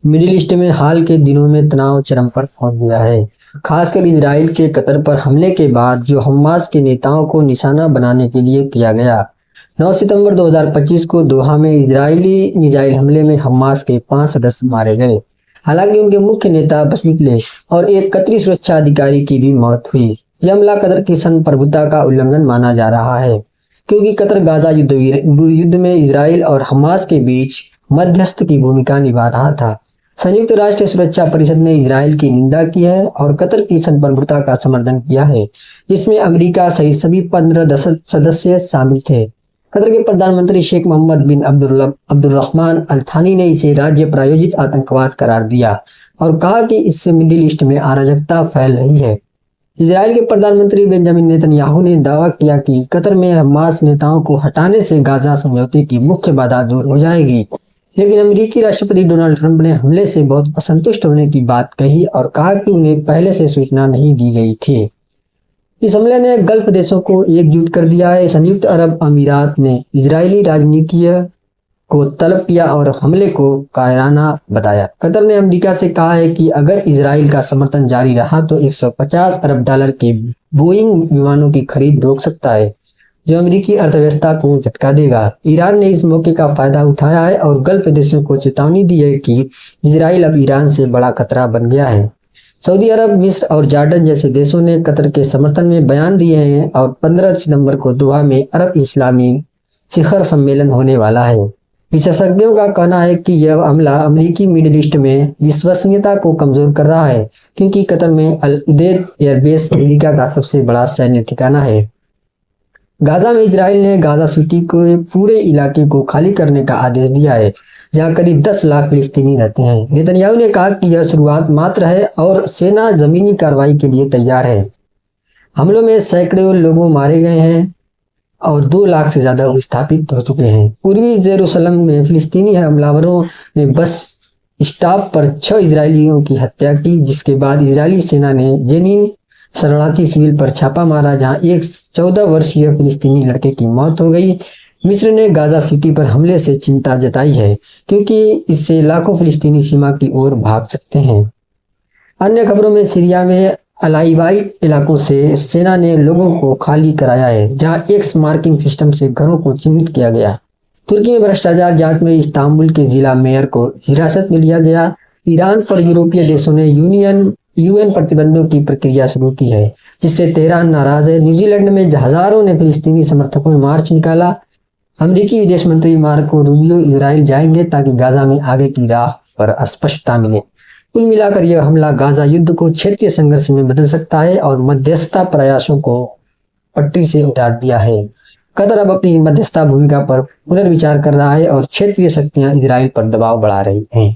Middle east में हाल के दिनों में तनाव चरम पर पहुंच गया है। खासकर इजराइल के कतर पर हमले के बाद जो हमास के नेताओं को निशाना बनाने के लिए किया गया। 9 सितंबर 2025 को दोहा में इजरायली मिसाइल हमले में हमास के 5 सदस्य मारे गए। हालांकि उनके मुख्य नेता बच निकले और एक कतरी सुरक्षा अधिकारी की भी मौत हुई। यह हमला कतर की संप्रभुता का उल्लंघन माना जा रहा है, क्योंकि कतर गाजा युद्ध में इजराइल और हमास के बीच मध्यस्थ की भूमिका निभा रहा था। संयुक्त राष्ट्र सुरक्षा परिषद ने इजराइल की निंदा की है और कतर की संप्रभुता का समर्थन किया है, जिसमें अमेरिका सहित सभी 15 सदस्य शामिल थे। कतर के प्रधानमंत्री शेख मोहम्मद बिन अब्दुर्रहमान अल थानी ने इसे राज्य प्रायोजित आतंकवाद करार दिया और कहा कि इससे मिडिल ईस्ट में अराजकता फैल रही है। इजराइल के प्रधानमंत्री बेंजामिन नेतन्याहू ने दावा किया कि कतर में हमास नेताओं को हटाने से गाजा समझौते की मुख्य बाधा दूर हो जाएगी, लेकिन अमेरिकी राष्ट्रपति डोनाल्ड ट्रंप ने हमले से बहुत असंतुष्ट होने की बात कही और कहा कि उन्हें पहले से सूचना नहीं दी गई थी। इस हमले ने गल्फ देशों को एकजुट कर दिया है। संयुक्त अरब अमीरात ने इजरायली राजनीतिज्ञ को तलब किया और हमले को कायराना बताया। कतर ने अमेरिका से कहा है कि अगर इजराइल का समर्थन जारी रहा तो 150 अरब डॉलर के बोइंग विमानों की खरीद रोक सकता है, जो अमेरिकी अर्थव्यवस्था को झटका देगा। ईरान ने इस मौके का फायदा उठाया है और गल्फ देशों को चेतावनी दी है कि इजराइल अब ईरान से बड़ा खतरा बन गया है। सऊदी अरब, मिस्र और जॉर्डन जैसे देशों ने कतर के समर्थन में बयान दिए हैं और 15 सितंबर को दोहा में अरब इस्लामी शिखर सम्मेलन होने वाला है। विशेषज्ञों का कहना है कि यह हमला अमेरिकी मिडिल ईस्ट में विश्वसनीयता को कमजोर कर रहा है, क्योंकि कतर में अल उदेद एयरबेस अमेरिका का सबसे बड़ा सैन्य ठिकाना है। गाजा में इजराइल ने गाजा सिटी के पूरे इलाके को खाली करने का आदेश दिया है, जहां करीब 10 लाख फिलिस्तीनी रहते हैं। नेतन्याहू ने कहा कि यह शुरुआत मात्र है और सेना जमीनी कार्रवाई के लिए तैयार है। हमलों में सैकड़ों लोग मारे गए हैं और 2 लाख से ज्यादा विस्थापित हो चुके हैं। पूर्वी जेरूसलम में फिलिस्तीनी हमलावरों ने बस स्टॉप पर 6 इजरायलियों की हत्या की, जिसके बाद इजरायली सेना ने जेनिन शरणार्थी शिविर पर छापा मारा, जहां एक 14 वर्षीय फिलिस्तीनी लड़के की मौत हो गई। मिस्र ने गाजा सिटी पर हमले से चिंता जताई है, क्योंकि इससे लाखों फिलिस्तीनी सीमा की ओर भाग सकते हैं। अन्य खबरों में सीरिया में अलाइवाइट इलाकों से सेना ने लोगों को खाली कराया है, जहां एक्स मार्किंग सिस्टम से घरों को चिन्हित किया गया। तुर्की में भ्रष्टाचार जांच में इस्तांबुल के जिला मेयर को हिरासत में लिया गया। ईरान पर यूरोपीय देशों ने यूएन प्रतिबंधों की प्रक्रिया शुरू की है, जिससे तेहरान नाराज है। न्यूजीलैंड में हजारों ने फिलिस्तीनी समर्थकों में मार्च निकाला। अमेरिकी विदेश मंत्री मार्को रूबियो इजराइल जाएंगे ताकि गाजा में आगे की राह पर स्पष्टता मिले। कुल मिलाकर यह हमला गाजा युद्ध को क्षेत्रीय संघर्ष में बदल सकता है और मध्यस्थता प्रयासों को पटरी से उतार दिया है। कतर अब अपनी मध्यस्थता भूमिका पर पुनर्विचार कर रहा है और क्षेत्रीय शक्तियां इजराइल पर दबाव बढ़ा रही हैं।